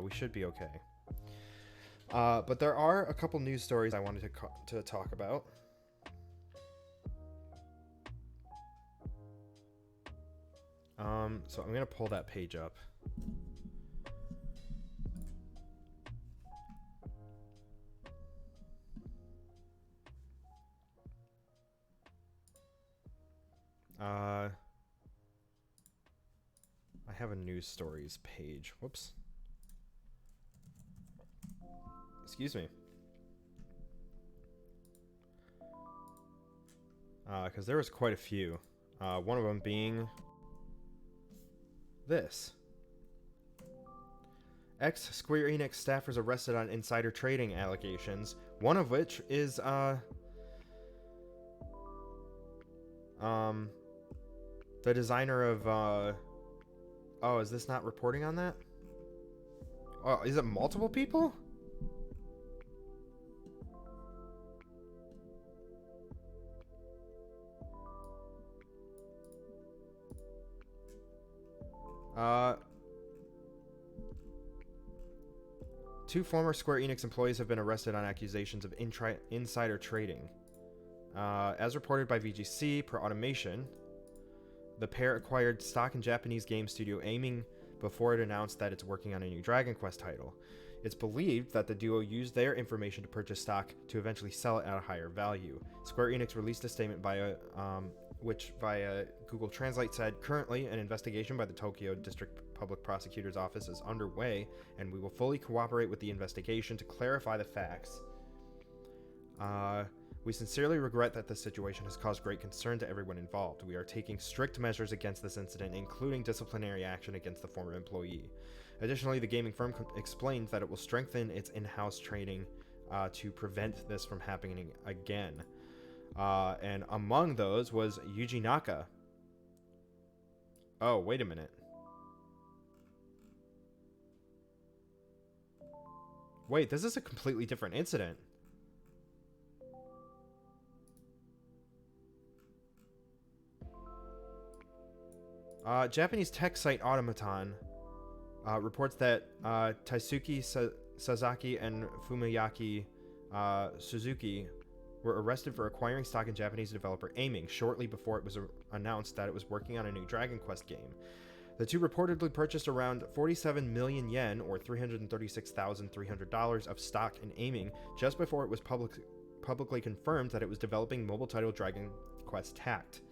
We should be okay. But there are a couple news stories I wanted to talk about. So I'm going to pull that page up. I have a news stories page. Whoops. Excuse me. Because there was quite a few. One of them being this. Ex-Square Enix staffers arrested on insider trading allegations, one of which is, the designer of, oh, is this not reporting on that? Oh, is it multiple people? Two former Square Enix employees have been arrested on accusations of insider trading. As reported by VGC, per Automation, the pair acquired stock in Japanese game studio Aiming before it announced that it's working on a new Dragon Quest title. It's believed that the duo used their information to purchase stock to eventually sell it at a higher value. Square Enix released a statement which via Google Translate said, "Currently, an investigation by the Tokyo District Public Prosecutor's Office is underway, and we will fully cooperate with the investigation to clarify the facts. We sincerely regret that this situation has caused great concern to everyone involved. We are taking strict measures against this incident, including disciplinary action against the former employee." Additionally, the gaming firm explained that it will strengthen its in-house training to prevent this from happening again. And among those was Yuji Naka. Oh, wait a minute. Wait, this is a completely different incident. Japanese tech site Automaton reports that Taisuke Sasaki and Fumiyaki Suzuki were arrested for acquiring stock in Japanese developer Aiming shortly before it was announced that it was working on a new Dragon Quest game. The two reportedly purchased around 47 million yen, or $336,300 of stock in Aiming just before it was publicly confirmed that it was developing mobile title Dragon Quest Tact.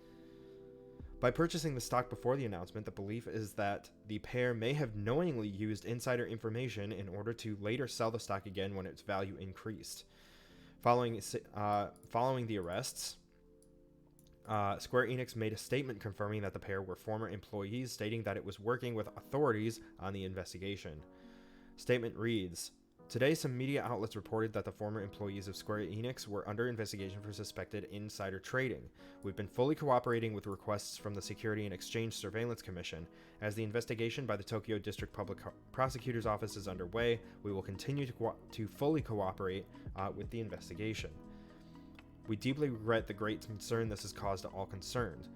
By purchasing the stock before the announcement, the belief is that the pair may have knowingly used insider information in order to later sell the stock again when its value increased. Following the arrests, Square Enix made a statement confirming that the pair were former employees, stating that it was working with authorities on the investigation. Statement reads, "Today, some media outlets reported that the former employees of Square Enix were under investigation for suspected insider trading. We've been fully cooperating with requests from the Security and Exchange Surveillance Commission. As the investigation by the Tokyo District Public Prosecutor's Office is underway, we will continue to fully cooperate with the investigation. We deeply regret the great concern this has caused to all concerned.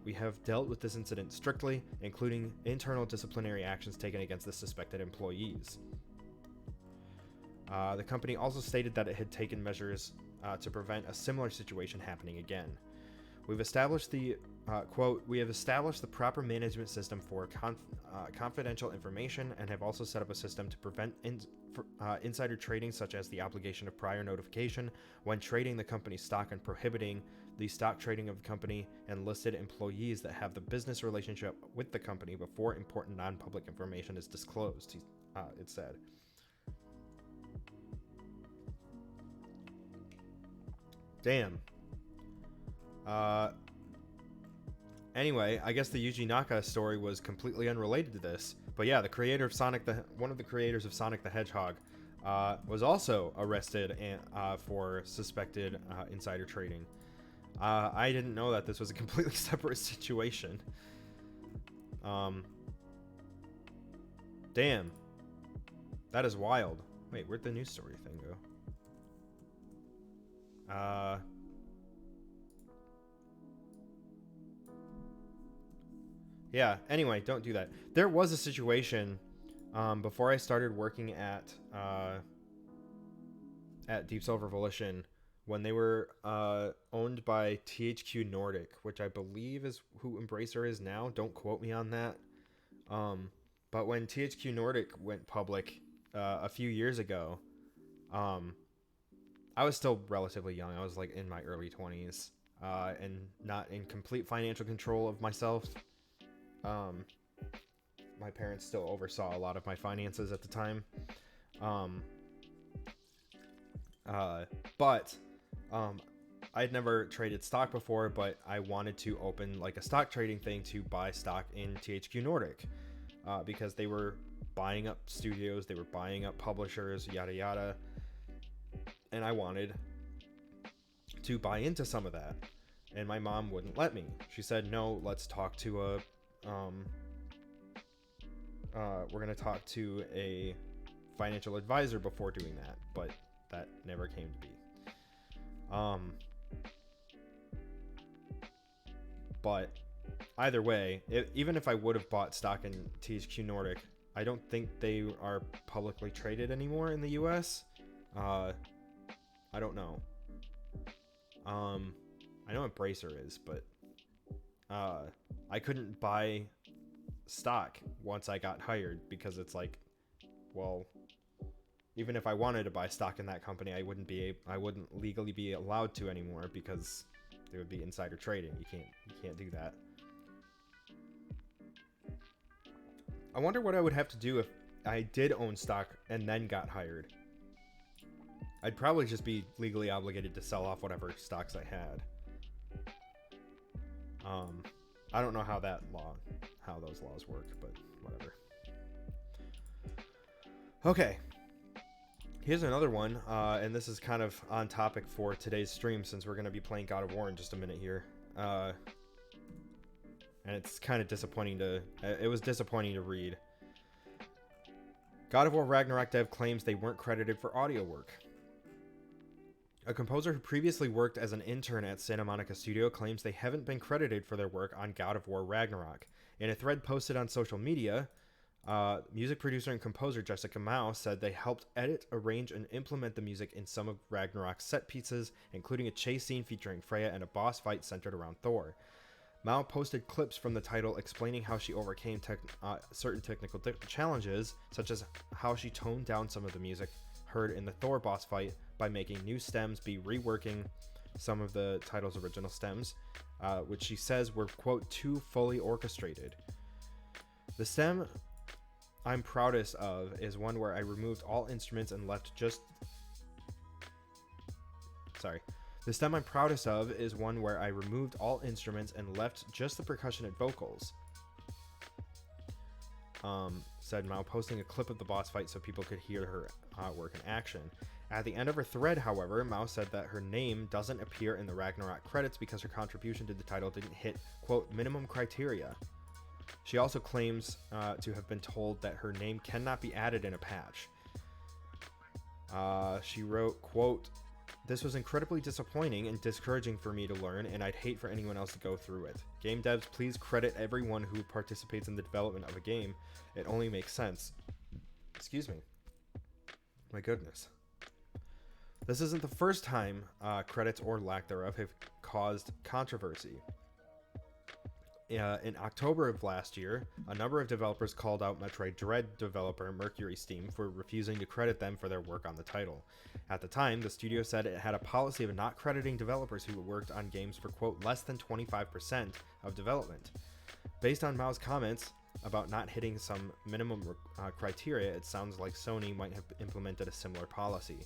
We have dealt with this incident strictly, including internal disciplinary actions taken against the suspected employees." The company also stated that it had taken measures to prevent a similar situation happening again. "We've established the, quote, we have established the proper management system for confidential information and have also set up a system to prevent insider trading, such as the obligation of prior notification when trading the company's stock and prohibiting the stock trading of the company and listed employees that have the business relationship with the company before important non-public information is disclosed," it said. Damn. Anyway, I guess the Yuji Naka story was completely unrelated to this. But yeah, the creator of one of the creators of Sonic the Hedgehog was also arrested for suspected insider trading. I didn't know that this was a completely separate situation. Damn. That is wild. Wait, where'd the news story thing go? Yeah, anyway, don't do that. There was a situation Before I started working at Deep Silver Volition, when they were owned by THQ Nordic, which I believe is who Embracer is now. Don't quote me on that. But when THQ Nordic went public a few years ago, I was still relatively young. I was like in my early 20s and not in complete financial control of myself. My parents still oversaw a lot of my finances at the time. But I'd never traded stock before, but I wanted to open like a stock trading thing to buy stock in THQ Nordic because they were buying up studios, they were buying up publishers, yada yada. And I wanted to buy into some of that. And my mom wouldn't let me. She said, no, let's talk to we're going to talk to a financial advisor before doing that. But that never came to be. But either way, even if I would have bought stock in THQ Nordic, I don't think they are publicly traded anymore in the US. I don't know. I know Embracer is, but I couldn't buy stock once I got hired because it's like, well, even if I wanted to buy stock in that company, I wouldn't legally be allowed to anymore because there would be insider trading. You can't do that. I wonder what I would have to do if I did own stock and then got hired. I'd probably just be legally obligated to sell off whatever stocks I had. I don't know how those laws work, but whatever. Okay. Here's another one, and this is kind of on topic for today's stream since we're going to be playing God of War in just a minute here. And it's kind of disappointing it was disappointing to read. God of War Ragnarok dev claims they weren't credited for audio work. A composer who previously worked as an intern at Santa Monica Studio claims they haven't been credited for their work on God of War Ragnarok. In a thread posted on social media, music producer and composer Jessica Mao said they helped edit, arrange, and implement the music in some of Ragnarok's set pieces, including a chase scene featuring Freya and a boss fight centered around Thor. Mao posted clips from the title explaining how she overcame certain technical challenges, such as how she toned down some of the music heard in the Thor boss fight by making new stems, reworking some of the title's original stems, which she says were, quote, too fully orchestrated. The stem I'm proudest of is one where I removed all instruments and left just... The stem I'm proudest of is one where I removed all instruments and left just the percussion and vocals. Said Mao, posting a clip of the boss fight so people could hear her work in action. At the end of her thread, however, Mao said that her name doesn't appear in the Ragnarok credits because her contribution to the title didn't hit, quote, minimum criteria. She also claims to have been told that her name cannot be added in a patch. She wrote, quote, "This was incredibly disappointing and discouraging for me to learn, and I'd hate for anyone else to go through it. Game devs, please credit everyone who participates in the development of a game. It only makes sense." Excuse me. My goodness. This isn't the first time credits or lack thereof have caused controversy. In October of last year, a number of developers called out Metroid Dread developer Mercury Steam for refusing to credit them for their work on the title. At the time, the studio said it had a policy of not crediting developers who worked on games for, quote, less than 25% of development. Based on Mao's comments about not hitting some minimum criteria, it sounds like Sony might have implemented a similar policy.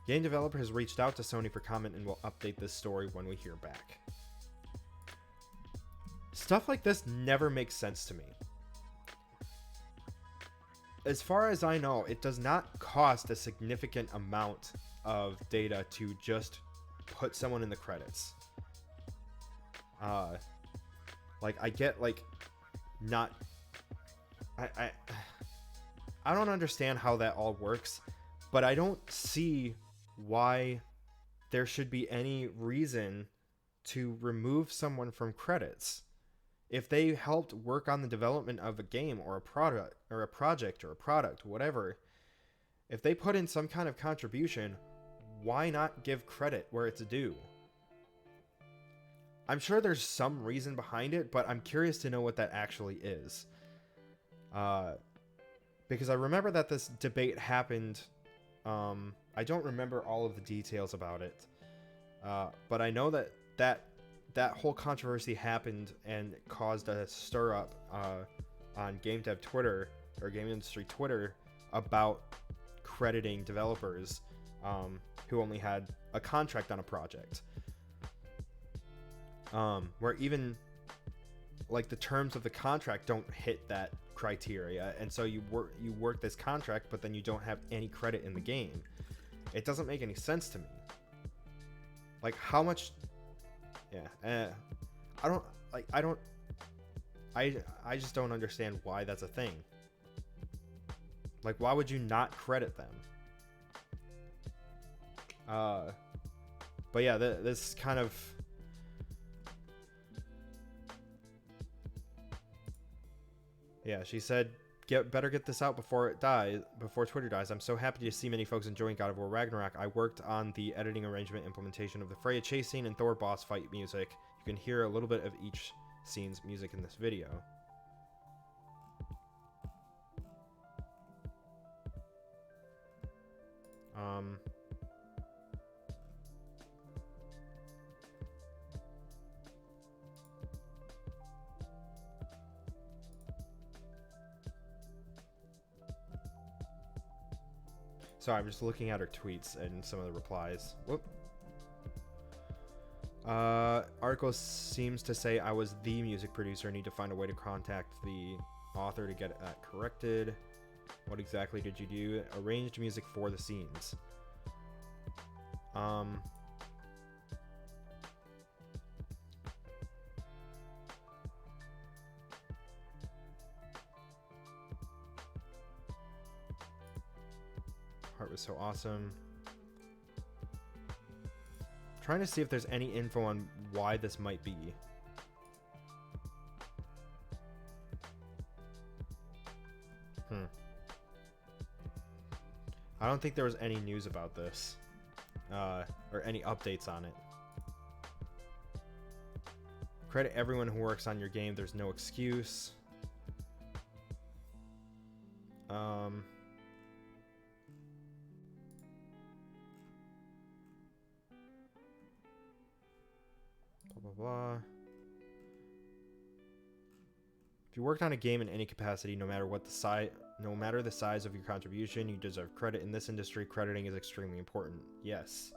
Game developer has reached out to Sony for comment and will update this story when we hear back. Stuff like this never makes sense to me. As far as I know, it does not cost a significant amount of data to just put someone in the credits. Like, I get, like, not... I don't understand how that all works, but I don't see why there should be any reason to remove someone from credits. If they helped work on the development of a game or a product or a project or a product, whatever, if they put in some kind of contribution, why not give credit where it's due? I'm sure there's some reason behind it, but I'm curious to know what that actually is. Because I remember that this debate happened. I don't remember all of the details about it, but I know that whole controversy happened and caused a stir up on game dev Twitter or game industry Twitter about crediting developers who only had a contract on a project. Where even like the terms of the contract don't hit that criteria, and so you work this contract, but then you don't have any credit in the game. It doesn't make any sense to me. Like, how much? Yeah, I just don't understand why that's a thing. Like, why would you not credit them? But yeah, this kind of. Yeah, she said, better get this out before Twitter dies. I'm so happy to see many folks enjoying God of War Ragnarok. I worked on the editing, arrangement, implementation of the Freya chase scene and Thor boss fight music. You can hear a little bit of each scene's music in this video. Sorry, I'm just looking at her tweets and some of the replies. Whoop. Article seems to say I was the music producer. I need to find a way to contact the author to get that corrected. What exactly did you do? Arranged music for the scenes. Heart was so awesome. Trying to see if there's any info on why this might be. I don't think there was any news about this, or any updates on it. Credit everyone who works on your game. There's no excuse. Blah, blah, blah. If you worked on a game in any capacity, no matter the size of your contribution, you deserve credit. In this industry, crediting is extremely important. Yes.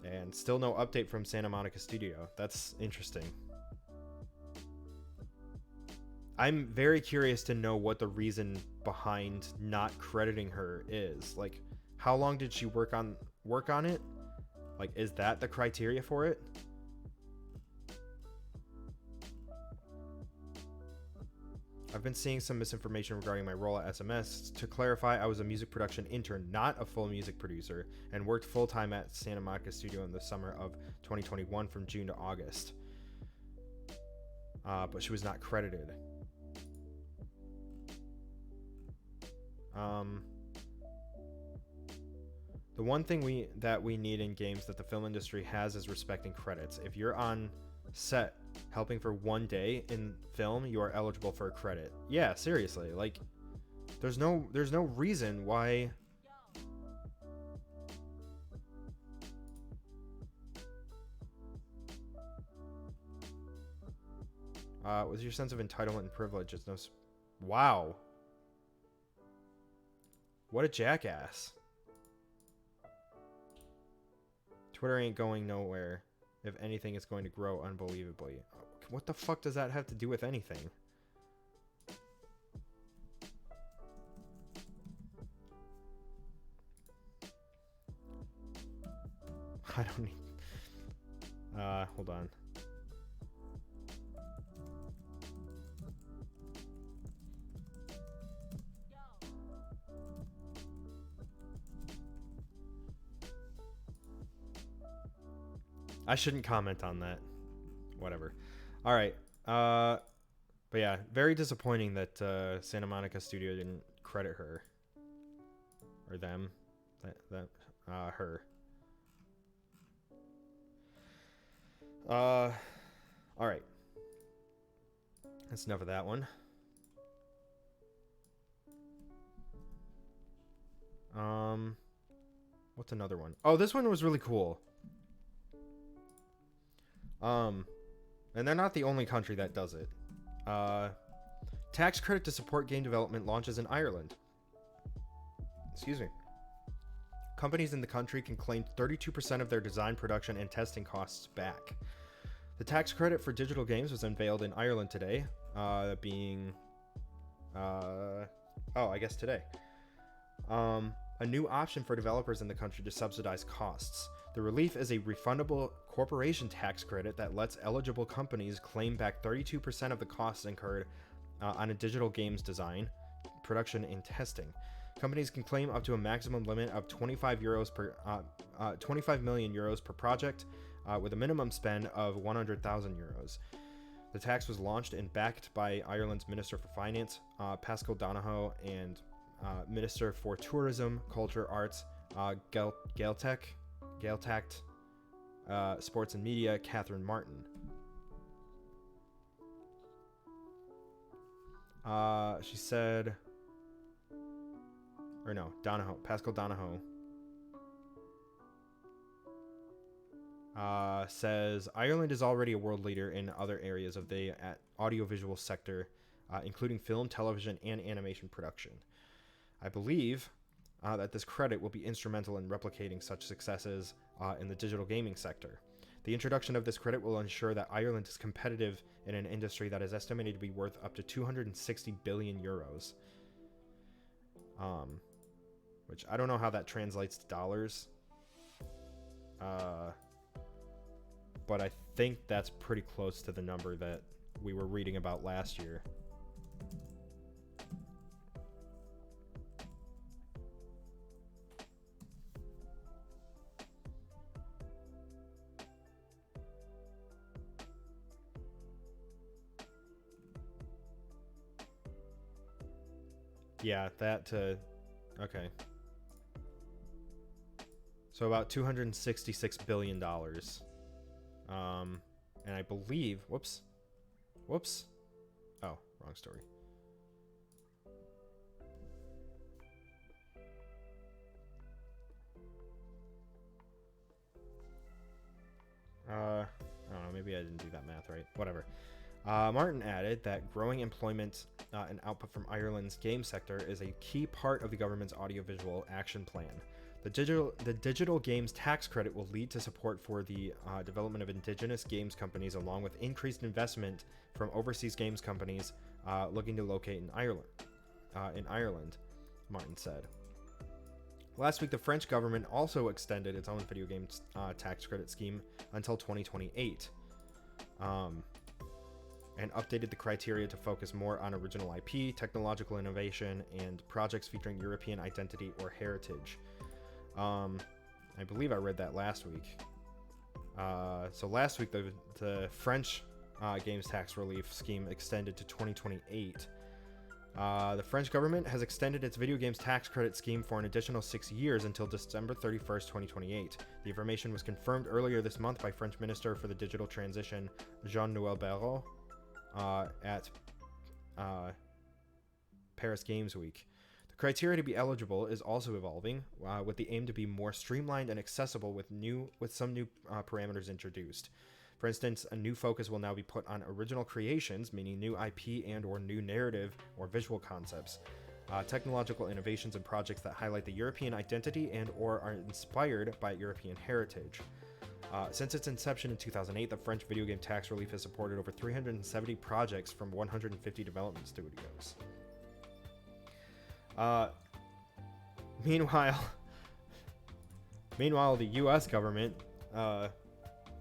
And still no update from Santa Monica Studio. That's interesting. I'm very curious to know what the reason behind not crediting her is. Like, how long did she work on it? Like, is that the criteria for it? I've been seeing some misinformation regarding my role at SMS. To clarify, I was a music production intern, not a full music producer, and worked full-time at Santa Monica Studio in the summer of 2021 from June to August. But she was not credited. The one thing we need in games that the film industry has is respecting credits. If you're on set helping for one day in film, you are eligible for a credit. Yeah, seriously, like there's no reason why. Was your sense of entitlement and privilege? It's no. Wow. What a jackass. Twitter ain't going nowhere. If anything, it's going to grow unbelievably. What the fuck does that have to do with anything? I don't need... hold on. I shouldn't comment on that. Whatever. All right. But yeah, very disappointing that Santa Monica Studio didn't credit her or them. Her. All right. That's enough of that one. What's another one? Oh, this one was really cool. And they're not the only country that does it. Tax credit to support game development launches in Ireland. Excuse me. Companies in the country can claim 32% of their design, production, and testing costs back. The tax credit for digital games was unveiled in Ireland today, I guess today. A new option for developers in the country to subsidize costs. The relief is a refundable corporation tax credit that lets eligible companies claim back 32% of the costs incurred on a digital game's design, production, and testing. Companies can claim up to a maximum limit of 25 million euros per project, with a minimum spend of 100,000 euros. The tax was launched and backed by Ireland's Minister for Finance, Paschal Donohoe, and Minister for Tourism, Culture, Arts, Gaeltacht, Sports and Media, Catherine Martin. She said, or no, Paschal Donohoe says Ireland is already a world leader in other areas of the audiovisual sector, including film, television, and animation production. I believe that this credit will be instrumental in replicating such successes in the digital gaming sector. The introduction of this credit will ensure that Ireland is competitive in an industry that is estimated to be worth up to 260 billion euros. Which I don't know how that translates to dollars. But I think that's pretty close to the number that we were reading about last year. Yeah, okay. So about $266 billion. And I believe, whoops. Oh, wrong story. I don't know, maybe I didn't do that math right. Whatever. Martin added that growing employment and output from Ireland's game sector is a key part of the government's audiovisual action plan. The digital games tax credit will lead to support for the development of indigenous games companies, along with increased investment from overseas games companies looking to locate in Ireland, Martin said. Last week, the French government also extended its own video games tax credit scheme until 2028, and updated the criteria to focus more on original IP, technological innovation, and projects featuring European identity or heritage. I believe I read that last week. So last week, the French games tax relief scheme extended to 2028. The French government has extended its video games tax credit scheme for an additional 6 years until December 31st, 2028. The information was confirmed earlier this month by French Minister for the Digital Transition, Jean-Noël Barrot, at Paris Games Week. The criteria to be eligible is also evolving, with the aim to be more streamlined and accessible with some new parameters introduced. For instance, a new focus will now be put on original creations, meaning new IP and or new narrative or visual concepts, technological innovations and projects that highlight the European identity and or are inspired by European heritage. Since its inception in 2008, the French video game tax relief has supported over 370 projects from 150 development studios. Meanwhile, the U.S. government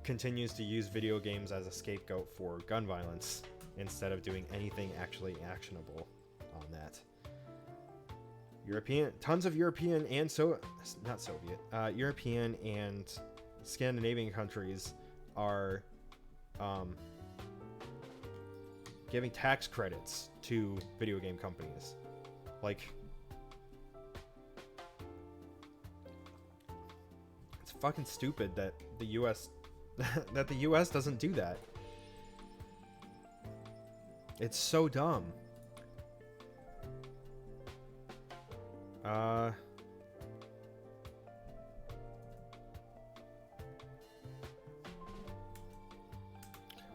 continues to use video games as a scapegoat for gun violence instead of doing anything actually actionable on that. Tons of European and European and Scandinavian countries are giving tax credits to video game companies. Like, it's fucking stupid that the US that the US doesn't do that. It's so dumb.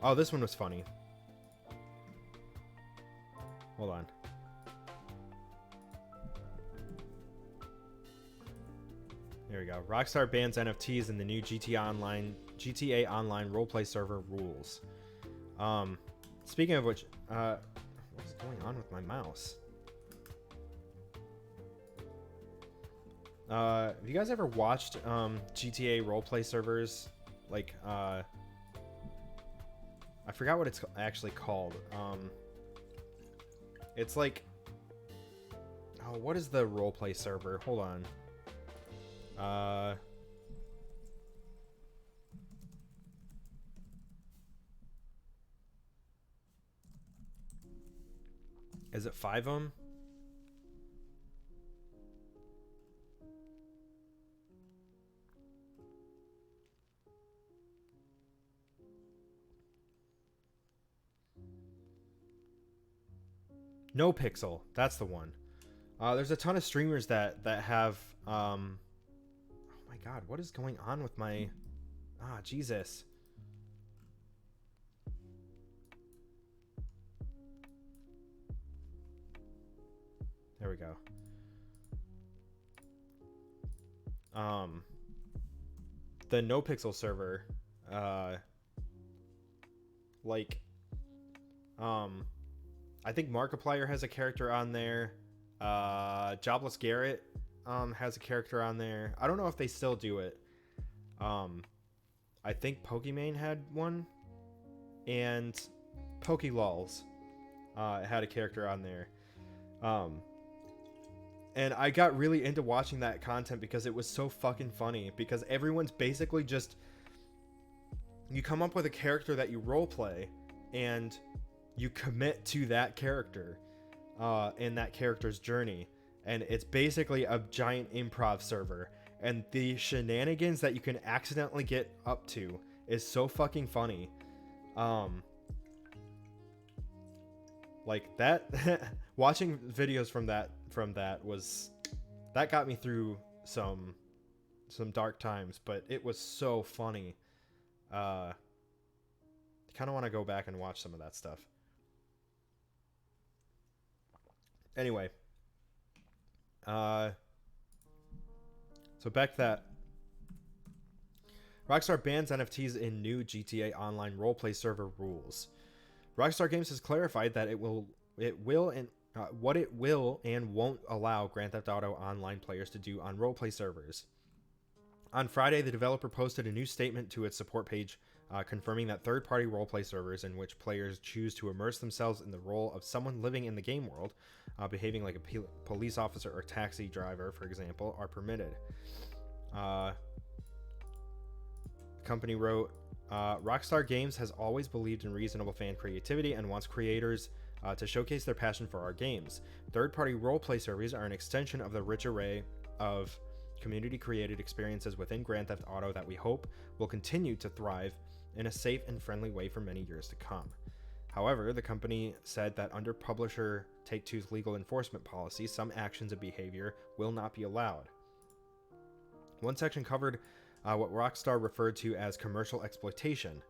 Oh, this one was funny. Hold on. There we go. Rockstar bans NFTs in the new GTA Online roleplay server rules. Speaking of which, what is going on with my mouse? Have you guys ever watched GTA roleplay servers? Like, I forgot what it's actually called. It's like, oh, what is the roleplay server? Hold on. Is it 5 No Pixel, that's the one. There's a ton of streamers that have oh my god, what is going on with my Jesus. There we go. The No Pixel server, like, I think Markiplier has a character on there. Jobless Garrett has a character on there. I don't know if they still do it. I think Pokimane had one, and PokeLols had a character on there. And I got really into watching that content because it was so fucking funny. Because everyone's basically just, you come up with a character that you roleplay, and you commit to that character in that character's journey. And it's basically a giant improv server. And the shenanigans that you can accidentally get up to is so fucking funny. Like that, watching videos from that got me through some dark times, but it was so funny. Kind of want to go back and watch some of that stuff. Anyway, so back to that. Rockstar bans NFTs in new GTA Online roleplay server rules. Rockstar Games has clarified that it will and won't allow Grand Theft Auto Online players to do on roleplay servers. On Friday, the developer posted a new statement to its support page, confirming that third-party roleplay servers in which players choose to immerse themselves in the role of someone living in the game world, behaving like a police officer or taxi driver, for example, are permitted. The company wrote, Rockstar Games has always believed in reasonable fan creativity and wants creators to showcase their passion for our games. Third-party roleplay servers are an extension of the rich array of community-created experiences within Grand Theft Auto that we hope will continue to thrive in a safe and friendly way for many years to come. However, the company said that under publisher Take-Two's legal enforcement policy, some actions and behavior will not be allowed. One section covered what Rockstar referred to as commercial exploitation.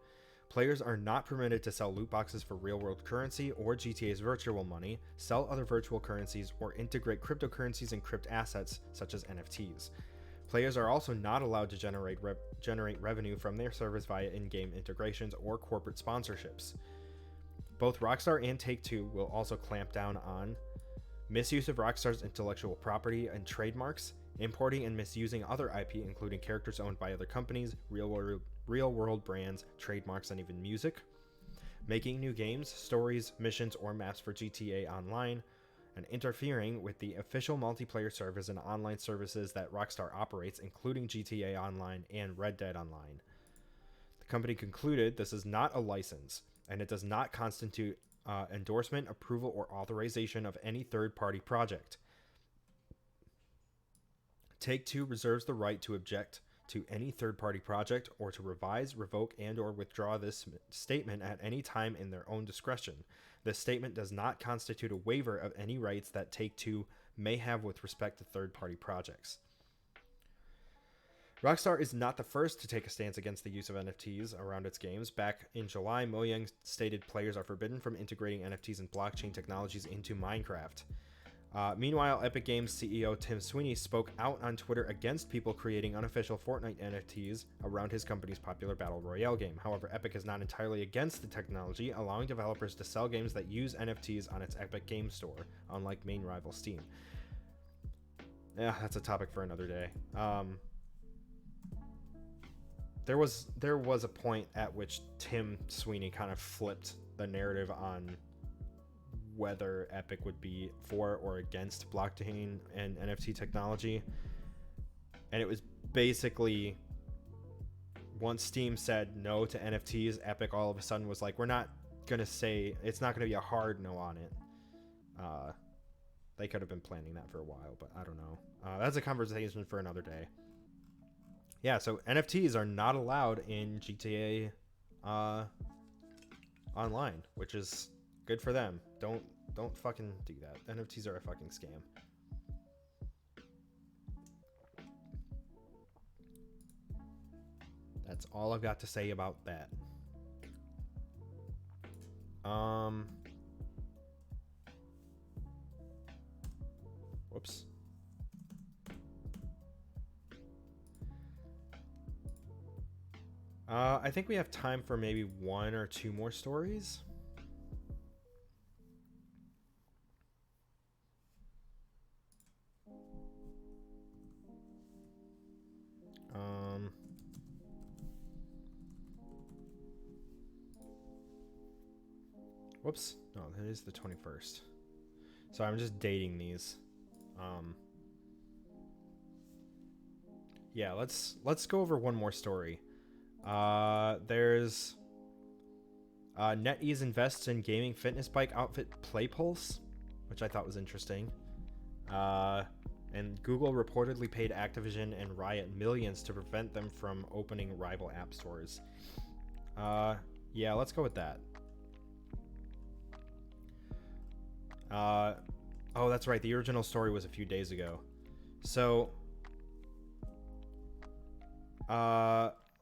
Players are not permitted to sell loot boxes for real-world currency or GTA's virtual money, sell other virtual currencies, or integrate cryptocurrencies and crypt assets such as NFTs. Players are also not allowed to generate revenue from their servers via in-game integrations or corporate sponsorships. Both Rockstar and Take-Two will also clamp down on misuse of Rockstar's intellectual property and trademarks, importing and misusing other IP, including characters owned by other companies, real-world brands, trademarks, and even music, making new games, stories, missions, or maps for GTA Online, and interfering with the official multiplayer servers and online services that Rockstar operates, including GTA Online and Red Dead Online. The company concluded this is not a license, and it does not constitute endorsement, approval, or authorization of any third-party project. Take-Two reserves the right to object to any third-party project or to revise, revoke, and/or withdraw this statement at any time in their own discretion. This statement does not constitute a waiver of any rights that Take-Two may have with respect to third-party projects. Rockstar is not the first to take a stance against the use of NFTs around its games. Back in July, Mojang stated players are forbidden from integrating NFTs and blockchain technologies into Minecraft. Meanwhile, Epic Games CEO Tim Sweeney spoke out on Twitter against people creating unofficial Fortnite NFTs around his company's popular Battle Royale game. However, Epic is not entirely against the technology, allowing developers to sell games that use NFTs on its Epic Games Store, unlike main rival Steam. Yeah, that's a topic for another day. There was a point at which Tim Sweeney kind of flipped the narrative on whether Epic would be for or against blockchain and NFT technology. And it was basically, once Steam said no to NFTs, Epic all of a sudden was like, we're not going to say, it's not going to be a hard no on it. They could have been planning that for a while, but I don't know. That's a conversation for another day. Yeah, so NFTs are not allowed in GTA Online, which is good for them. Don't fucking do that. NFTs are a fucking scam. That's all I've got to say about that. Whoops. I think we have time for maybe one or two more stories. Whoops. No, that is the 21st. So I'm just dating these. Yeah, let's go over one more story. There's NetEase invests in gaming fitness bike outfit PlayPulse, which I thought was interesting. And Google reportedly paid Activision and Riot millions to prevent them from opening rival app stores. Yeah, let's go with that. Oh, that's right. The original story was a few days ago. So,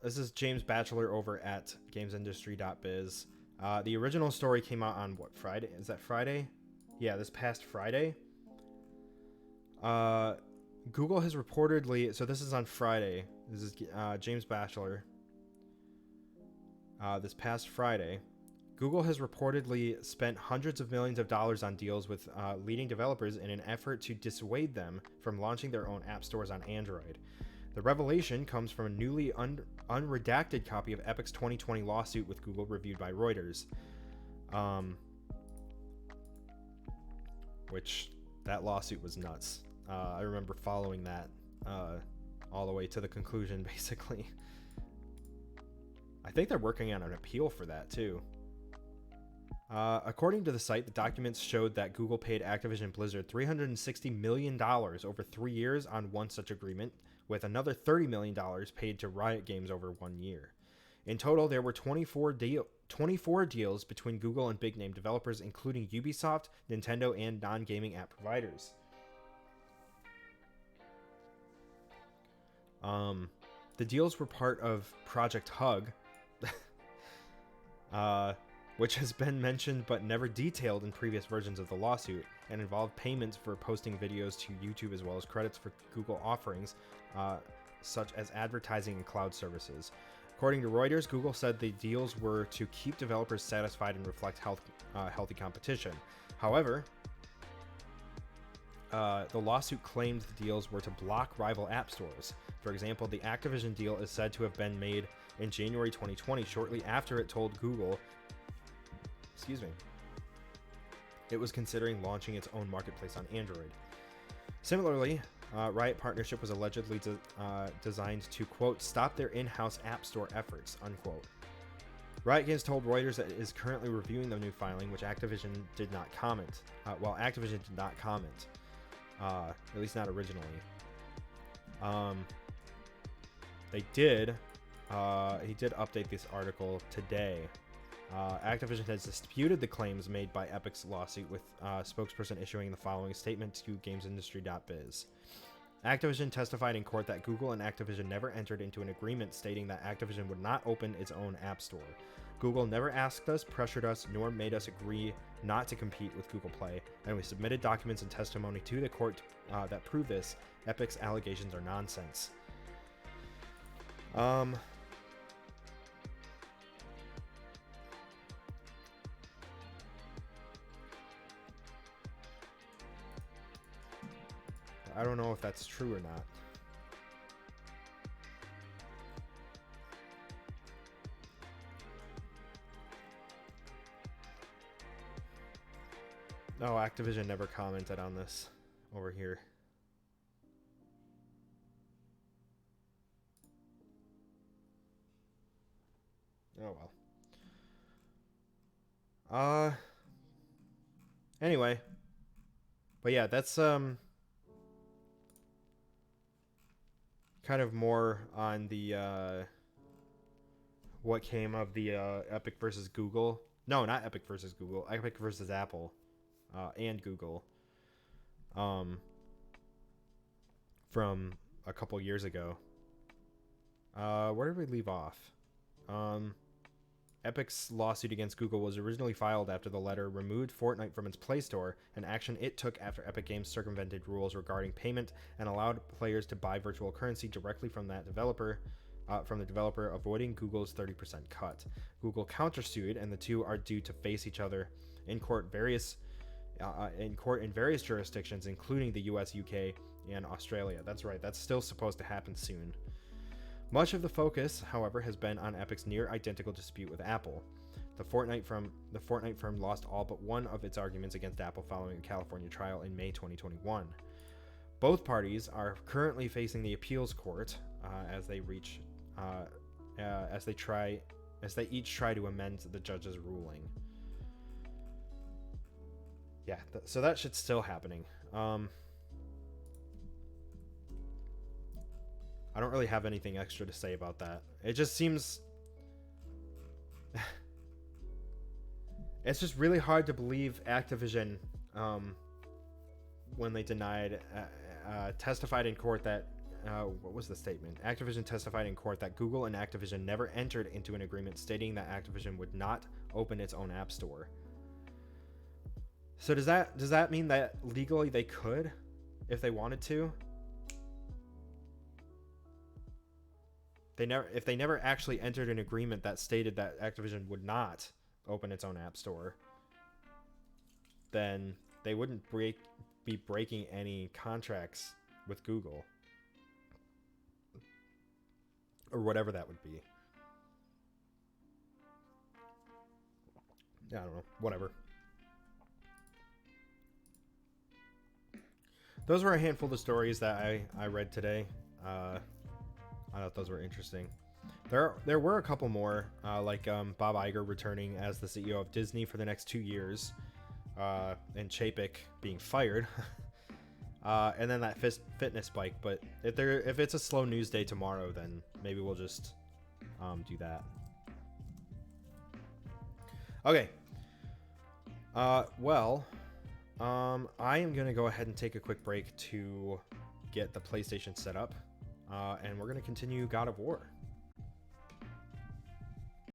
this is James Batchelor over at gamesindustry.biz. The original story came out on what, Friday? Is that Friday? Yeah, this past Friday. Google has reportedly, so this is on Friday. This is James Batchelor. This past Friday, Google has reportedly spent hundreds of millions of dollars on deals with leading developers in an effort to dissuade them from launching their own app stores on Android. The revelation comes from a newly unredacted copy of Epic's 2020 lawsuit with Google reviewed by Reuters. Which, that lawsuit was nuts. I remember following that all the way to the conclusion, basically. I think they're working on an appeal for that, too. According to the site, the documents showed that Google paid Activision Blizzard $360 million over 3 years on one such agreement, with another $30 million paid to Riot Games over 1 year. In total, there were 24 deals between Google and big-name developers, including Ubisoft, Nintendo, and non-gaming app providers. The deals were part of Project Hug, which has been mentioned but never detailed in previous versions of the lawsuit, and involved payments for posting videos to YouTube as well as credits for Google offerings, such as advertising and cloud services. According to Reuters, Google said the deals were to keep developers satisfied and reflect healthy competition. However, the lawsuit claimed the deals were to block rival app stores. For example, the Activision deal is said to have been made in January 2020, shortly after it told Google, it was considering launching its own marketplace on Android. Similarly, Riot partnership was allegedly designed to, quote, stop their in-house app store efforts, unquote. Riot Games told Reuters that it is currently reviewing the new filing, which Activision did not comment. Activision did not comment, at least not originally. They did. He did update this article today. Activision has disputed the claims made by Epic's lawsuit, with spokesperson issuing the following statement to GamesIndustry.biz. Activision testified in court that Google and Activision never entered into an agreement stating that Activision would not open its own app store. Google never asked us, pressured us, nor made us agree not to compete with Google Play, and we submitted documents and testimony to the court that prove this. Epic's allegations are nonsense. I don't know if that's true or not. No, Activision never commented on this over here. Oh well. Anyway. But yeah, that's kind of more on the what came of the Epic versus Google. No, not Epic versus Google. Epic versus Apple. And Google, from a couple years ago. Where did we leave off? Epic's lawsuit against Google was originally filed after the letter removed Fortnite from its Play Store, an action it took after Epic Games circumvented rules regarding payment and allowed players to buy virtual currency directly from that developer, avoiding Google's 30% cut. Google countersued, and the two are due to face each other in court in various jurisdictions, including the US, UK, and Australia. That's right, that's still supposed to happen soon. Much of the focus, however, has been on Epic's near-identical dispute with Apple. The Fortnite firm lost all but one of its arguments against Apple following a California trial in May 2021. Both parties are currently facing the appeals court as they each try to amend the judge's ruling. Yeah, so that shit's still happening. I don't really have anything extra to say about that. It just seems... it's just really hard to believe Activision, when they testified in court that... what was the statement? Activision testified in court that Google and Activision never entered into an agreement stating that Activision would not open its own app store. So does that mean that legally they could, if they wanted to? If they never actually entered an agreement that stated that Activision would not open its own app store, then they wouldn't be breaking any contracts with Google. Or whatever that would be. Yeah, I don't know. Whatever. Those were a handful of stories that I read today. I thought those were interesting. There were a couple more, like Bob Iger returning as the CEO of Disney for the next 2 years, and Chapek being fired, and then that fitness spike. But if it's a slow news day tomorrow, then maybe we'll just do that. Okay. I am going to go ahead and take a quick break to get the PlayStation set up, and we're going to continue God of War.